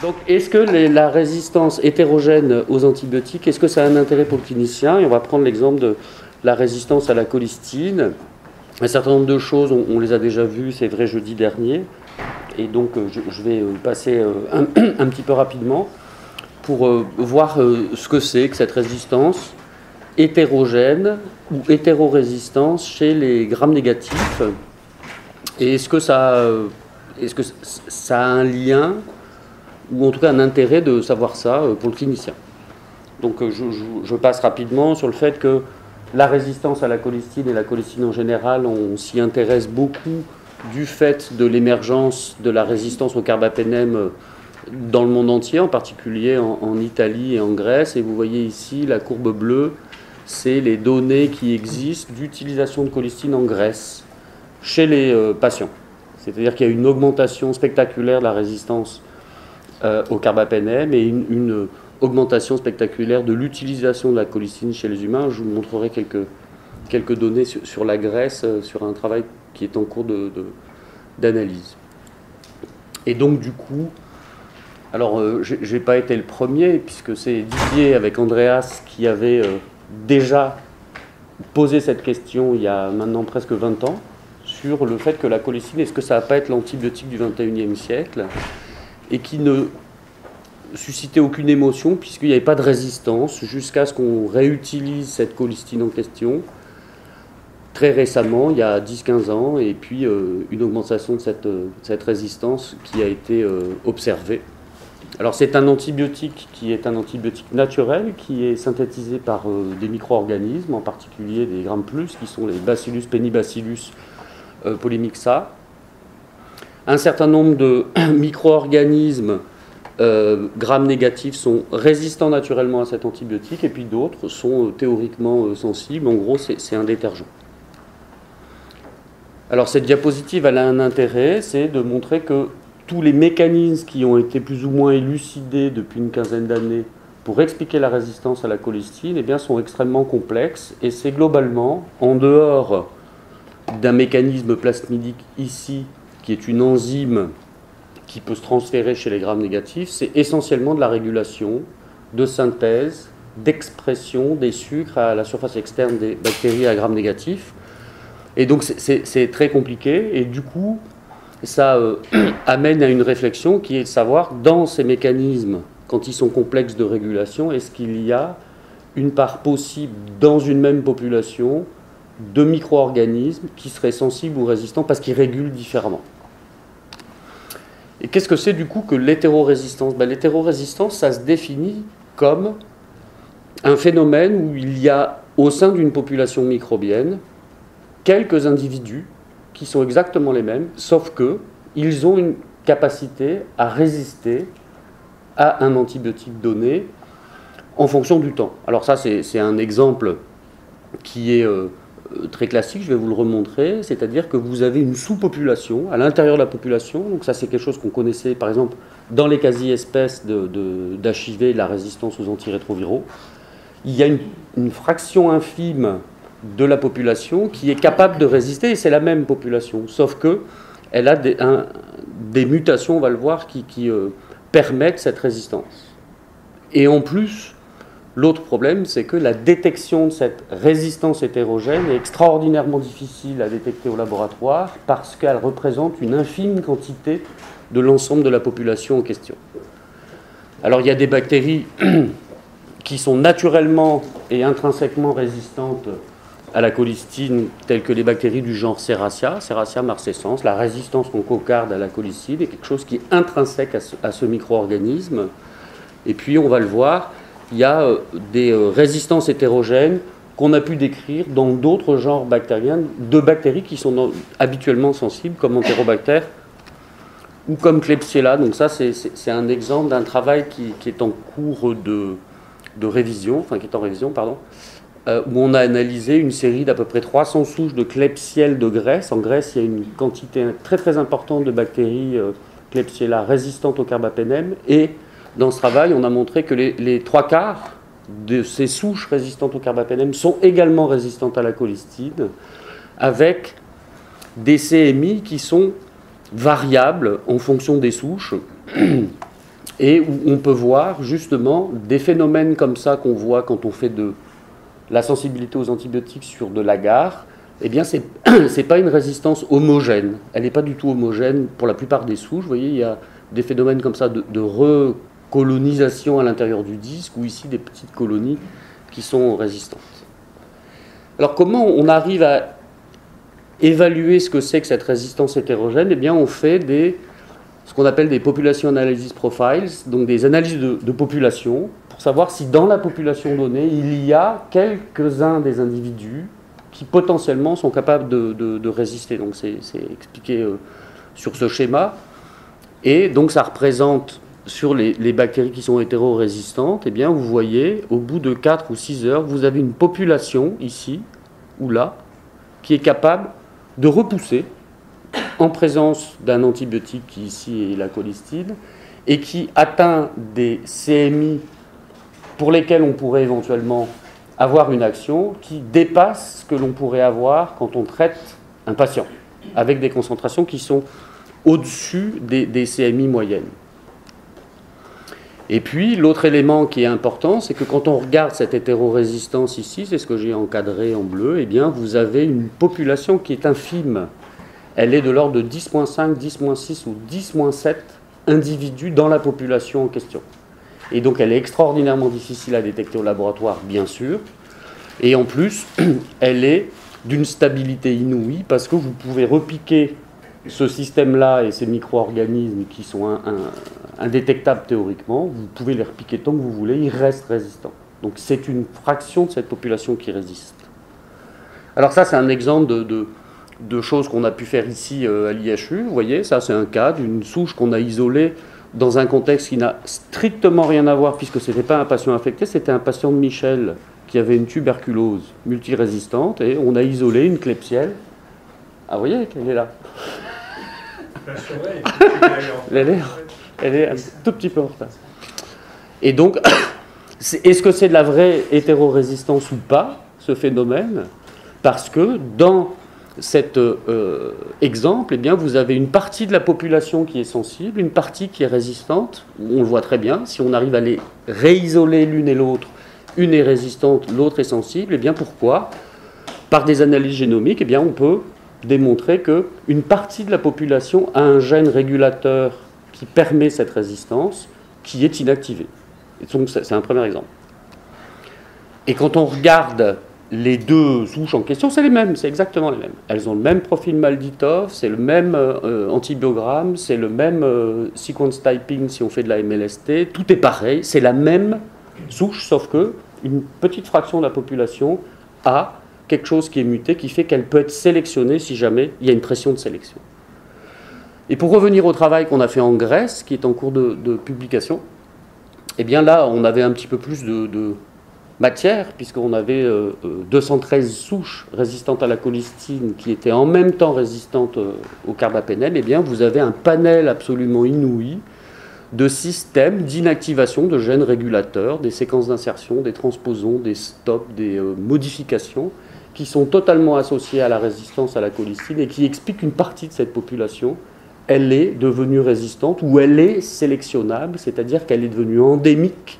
Donc, est-ce que la résistance hétérogène aux antibiotiques, est-ce que ça a un intérêt pour le clinicien? Et on va prendre l'exemple de la résistance à la colistine. Un certain nombre de choses, on les a déjà vues, c'est vrai, jeudi dernier. Et donc, je vais passer un petit peu rapidement pour voir ce que c'est que cette résistance hétérogène ou hétérorésistance chez les grammes négatifs. Et est-ce que ça a un lien, ou en tout cas un intérêt de savoir ça pour le clinicien? Donc je passe rapidement sur le fait que la résistance à la colistine et la colistine en général, on s'y intéresse beaucoup du fait de l'émergence de la résistance au carbapénème dans le monde entier, en particulier en Italie et en Grèce. Et vous voyez ici la courbe bleue, c'est les données qui existent d'utilisation de colistine en Grèce chez les patients. C'est-à-dire qu'il y a une augmentation spectaculaire de la résistance au carbapénème et une augmentation spectaculaire de l'utilisation de la colistine chez les humains. Je vous montrerai quelques données sur la Grèce, sur un travail qui est en cours d'analyse. Et donc du coup, alors je n'ai pas été le premier, puisque c'est Didier avec Andreas qui avait déjà posé cette question il y a maintenant presque 20 ans, sur le fait que la colistine, est-ce que ça ne va pas être l'antibiotique du XXIe siècle, et qui ne suscitait aucune émotion, puisqu'il n'y avait pas de résistance, jusqu'à ce qu'on réutilise cette colistine en question, très récemment, il y a 10-15 ans, et puis une augmentation de cette résistance qui a été observée. Alors c'est un antibiotique qui est un antibiotique naturel, qui est synthétisé par des micro-organismes, en particulier des Gram+, qui sont les Bacillus penibacillus polymixa. Un certain nombre de micro-organismes Gram négatifs sont résistants naturellement à cet antibiotique, et puis d'autres sont théoriquement sensibles. En gros, c'est un détergent. Alors cette diapositive, elle a un intérêt, c'est de montrer que tous les mécanismes qui ont été plus ou moins élucidés depuis une quinzaine d'années pour expliquer la résistance à la colistine, eh bien, sont extrêmement complexes, et c'est globalement, en dehors d'un mécanisme plasmidique ici, qui est une enzyme qui peut se transférer chez les grammes négatifs, c'est essentiellement de la régulation, de synthèse, d'expression des sucres à la surface externe des bactéries à grammes négatifs. Et donc c'est très compliqué, et du coup, ça amène à une réflexion qui est de savoir, dans ces mécanismes, quand ils sont complexes de régulation, est-ce qu'il y a une part possible dans une même population de micro-organismes qui seraient sensibles ou résistants parce qu'ils régulent différemment. Et qu'est-ce que c'est du coup que l'hétérorésistance? L'hétérorésistance, ça se définit comme un phénomène où il y a, au sein d'une population microbienne, quelques individus qui sont exactement les mêmes, sauf qu'ils ont une capacité à résister à un antibiotique donné en fonction du temps. Alors ça, c'est un exemple qui est très classique, je vais vous le remontrer, c'est-à-dire que vous avez une sous-population à l'intérieur de la population, donc ça c'est quelque chose qu'on connaissait par exemple dans les quasi-espèces d'HIV, la résistance aux antirétroviraux. Il y a une fraction infime de la population qui est capable de résister, et c'est la même population, sauf qu'elle a des mutations, on va le voir, qui permettent cette résistance. Et en plus, l'autre problème, c'est que la détection de cette résistance hétérogène est extraordinairement difficile à détecter au laboratoire parce qu'elle représente une infime quantité de l'ensemble de la population en question. Alors il y a des bactéries qui sont naturellement et intrinsèquement résistantes à la colistine, telles que les bactéries du genre Serratia marcescens. La résistance qu'on cocarde à la colistine est quelque chose qui est intrinsèque à ce micro-organisme. Et puis, on va le voir, il y a des résistances hétérogènes qu'on a pu décrire dans d'autres genres bactériens, de bactéries qui sont habituellement sensibles, comme Enterobacter ou comme Klebsiella. Donc ça, c'est un exemple d'un travail qui est en cours de révision, enfin qui est en révision, pardon, où on a analysé une série d'à peu près 300 souches de Klebsiella de Grèce. En Grèce, il y a une quantité très très importante de bactéries Klebsiella résistantes au carbapénème, et dans ce travail, on a montré que les 3/4 de ces souches résistantes au carbapénème sont également résistantes à la colistine, avec des CMI qui sont variables en fonction des souches. et où on peut voir justement des phénomènes comme ça qu'on voit quand on fait de la sensibilité aux antibiotiques sur de l'agar. Eh bien, ce n'est pas une résistance homogène. Elle n'est pas du tout homogène pour la plupart des souches. Vous voyez, il y a des phénomènes comme ça de recolonisation à l'intérieur du disque, ou ici des petites colonies qui sont résistantes. Alors, comment on arrive à évaluer ce que c'est que cette résistance hétérogène? Eh bien, on fait ce qu'on appelle des population analysis profiles, donc des analyses de population, pour savoir si dans la population donnée, il y a quelques-uns des individus qui potentiellement sont capables de résister. Donc c'est expliqué sur ce schéma. Et donc ça représente, sur les bactéries qui sont hétérorésistantes, eh bien vous voyez, au bout de 4 ou 6 heures, vous avez une population, ici ou là, qui est capable de repousser, en présence d'un antibiotique qui ici est la colistine, et qui atteint des CMI pour lesquels on pourrait éventuellement avoir une action qui dépasse ce que l'on pourrait avoir quand on traite un patient, avec des concentrations qui sont au-dessus des CMI moyennes. Et puis, l'autre élément qui est important, c'est que quand on regarde cette hétérorésistance ici, c'est ce que j'ai encadré en bleu, eh bien, vous avez une population qui est infime. Elle est de l'ordre de 10-5, 10-6 ou 10-7 individus dans la population en question. Et donc elle est extraordinairement difficile à détecter au laboratoire, bien sûr. Et en plus, elle est d'une stabilité inouïe parce que vous pouvez repiquer ce système-là et ces micro-organismes qui sont indétectables théoriquement, vous pouvez les repiquer tant que vous voulez, ils restent résistants. Donc c'est une fraction de cette population qui résiste. Alors ça, c'est un exemple de choses qu'on a pu faire ici à l'IHU. Vous voyez, ça c'est un cas d'une souche qu'on a isolée dans un contexte qui n'a strictement rien à voir, puisque ce n'était pas un patient infecté, c'était un patient de Michel qui avait une tuberculose multirésistante, et on a isolé une Klebsiella. Ah, vous voyez qu'elle est là. Elle est un tout petit peu en retard. Et donc, est-ce que c'est de la vraie hétérorésistance ou pas, ce phénomène? Parce que dans cet exemple, eh bien, vous avez une partie de la population qui est sensible, une partie qui est résistante. On le voit très bien. Si on arrive à les réisoler l'une et l'autre, une est résistante, l'autre est sensible, eh bien pourquoi? Par des analyses génomiques, eh bien, on peut démontrer qu'une partie de la population a un gène régulateur qui permet cette résistance, qui est inactivé. Et donc, c'est un premier exemple. Et quand on regarde les deux souches en question, c'est les mêmes, c'est exactement les mêmes. Elles ont le même profil Malditov, c'est le même antibiogramme, c'est le même sequence typing si on fait de la MLST, tout est pareil, c'est la même souche, sauf que une petite fraction de la population a quelque chose qui est muté, qui fait qu'elle peut être sélectionnée si jamais il y a une pression de sélection. Et pour revenir au travail qu'on a fait en Grèce, qui est en cours de publication, eh bien là, on avait un petit peu plus de matière, puisqu'on avait 213 souches résistantes à la colistine qui étaient en même temps résistantes au carbapénène. Eh bien, vous avez un panel absolument inouï de systèmes d'inactivation de gènes régulateurs, des séquences d'insertion, des transposons, des stops, des modifications, qui sont totalement associés à la résistance à la colistine et qui expliquent qu'une partie de cette population, elle est devenue résistante ou elle est sélectionnable, c'est-à-dire qu'elle est devenue endémique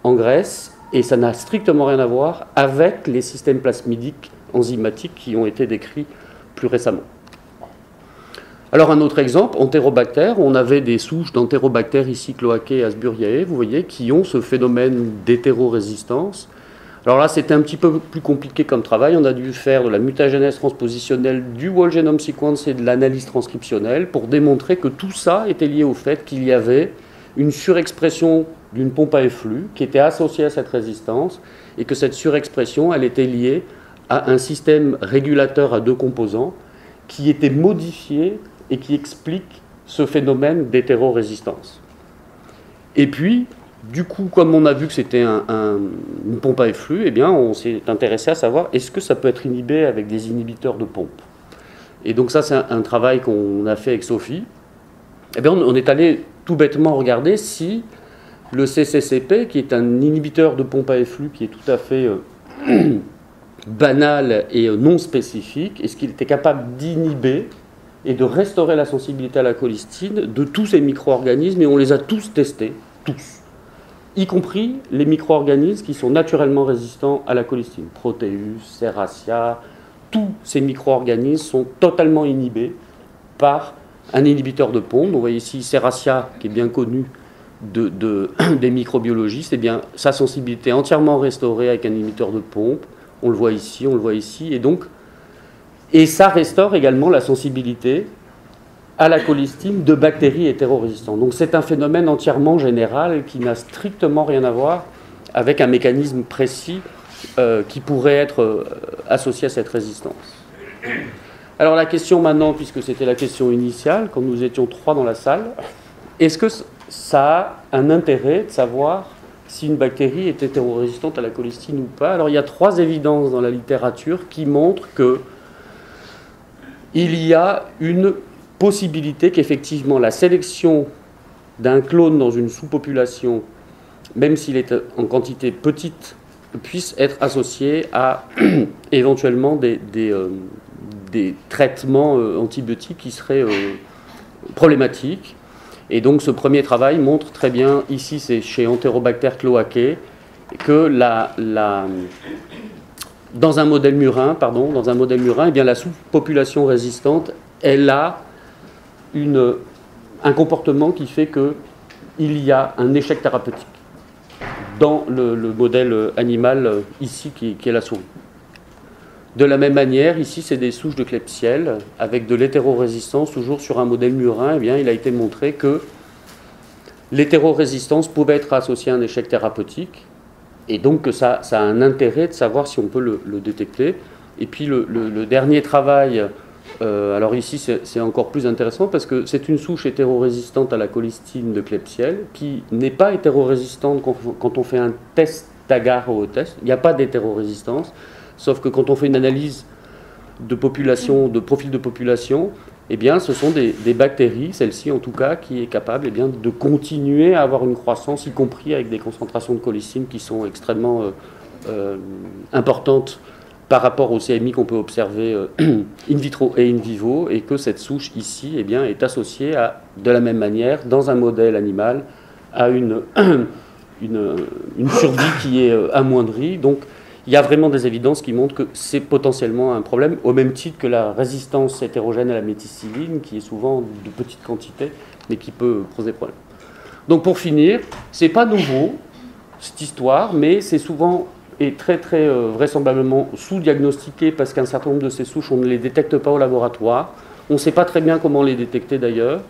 en Grèce, et ça n'a strictement rien à voir avec les systèmes plasmidiques enzymatiques qui ont été décrits plus récemment. Alors un autre exemple, Enterobacter, on avait des souches d'Enterobacter ici, Cloacae et Asburiae, vous voyez, qui ont ce phénomène d'hétérorésistance. Alors là, c'était un petit peu plus compliqué comme travail. On a dû faire de la mutagénèse transpositionnelle, du whole genome sequence et de l'analyse transcriptionnelle pour démontrer que tout ça était lié au fait qu'il y avait une surexpression d'une pompe à efflux qui était associée à cette résistance et que cette surexpression, elle était liée à un système régulateur à deux composants qui était modifié et qui explique ce phénomène d'hétérorésistance. Et puis, du coup, comme on a vu que c'était une pompe à efflux, eh bien, on s'est intéressé à savoir est-ce que ça peut être inhibé avec des inhibiteurs de pompe. Et donc ça, c'est un travail qu'on a fait avec Sophie. Eh bien, on est allé tout bêtement regarder si le CCCP, qui est un inhibiteur de pompe à efflux qui est tout à fait banal et non spécifique, est-ce qu'il était capable d'inhiber et de restaurer la sensibilité à la colistine de tous ces micro-organismes, et on les a tous testés, tous, y compris les micro-organismes qui sont naturellement résistants à la colistine. Proteus, Serratia, tous ces micro-organismes sont totalement inhibés par un inhibiteur de pompe. On voit ici Serratia, qui est bien connu des microbiologistes, eh bien, sa sensibilité est entièrement restaurée avec un inhibiteur de pompe. On le voit ici, et ça restaure également la sensibilité à la colistine de bactéries hétérorésistantes. Donc c'est un phénomène entièrement général qui n'a strictement rien à voir avec un mécanisme précis qui pourrait être associé à cette résistance. Alors la question maintenant, puisque c'était la question initiale, quand nous étions 3 dans la salle, est-ce que ça a un intérêt de savoir si une bactérie est hétérorésistante à la colistine ou pas? Alors il y a 3 évidences dans la littérature qui montrent que il y a une possibilité qu'effectivement la sélection d'un clone dans une sous-population, même s'il est en quantité petite, puisse être associée à éventuellement des traitements antibiotiques qui seraient problématiques. Et donc ce premier travail montre très bien, ici c'est chez Enterobacter cloacae, que dans un modèle murin, eh bien, la sous-population résistante, elle a un comportement qui fait qu'il y a un échec thérapeutique dans le modèle animal ici qui est la souris. De la même manière, ici c'est des souches de Klebsiella avec de l'hétérorésistance, toujours sur un modèle murin. Eh bien, il a été montré que l'hétérorésistance pouvait être associée à un échec thérapeutique, et donc que ça a un intérêt de savoir si on peut le détecter. Et puis le dernier travail, alors ici c'est encore plus intéressant parce que c'est une souche hétérorésistante à la colistine de Klebsiella qui n'est pas hétérorésistante quand on fait un test d'agar au test. Il n'y a pas d'hétérorésistance, sauf que quand on fait une analyse de population, de profil de population, eh bien, ce sont des bactéries, celle-ci en tout cas, qui est capable de continuer à avoir une croissance, y compris avec des concentrations de colistine qui sont extrêmement importantes par rapport au CMI qu'on peut observer in vitro et in vivo, et que cette souche ici eh bien, est associée de la même manière, dans un modèle animal, à une survie qui est amoindrie. Donc, il y a vraiment des évidences qui montrent que c'est potentiellement un problème, au même titre que la résistance hétérogène à la méticilline, qui est souvent de petite quantité, mais qui peut poser problème. Donc pour finir, c'est pas nouveau, cette histoire, mais c'est souvent et très très vraisemblablement sous-diagnostiqué, parce qu'un certain nombre de ces souches, on ne les détecte pas au laboratoire. On ne sait pas très bien comment les détecter d'ailleurs.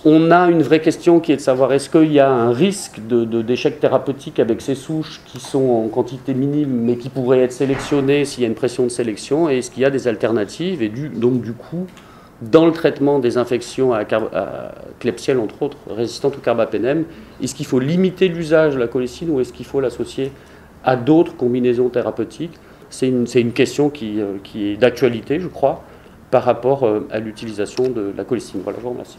On a une vraie question qui est de savoir est-ce qu'il y a un risque d'échec thérapeutique avec ces souches qui sont en quantité minime mais qui pourraient être sélectionnées s'il y a une pression de sélection, et est-ce qu'il y a des alternatives, et donc du coup dans le traitement des infections à Klebsiella entre autres résistantes au carbapénème, est-ce qu'il faut limiter l'usage de la colistine ou est-ce qu'il faut l'associer à d'autres combinaisons thérapeutiques? C'est une question qui est d'actualité, je crois, par rapport à l'utilisation de la colistine. Voilà, je vous remercie.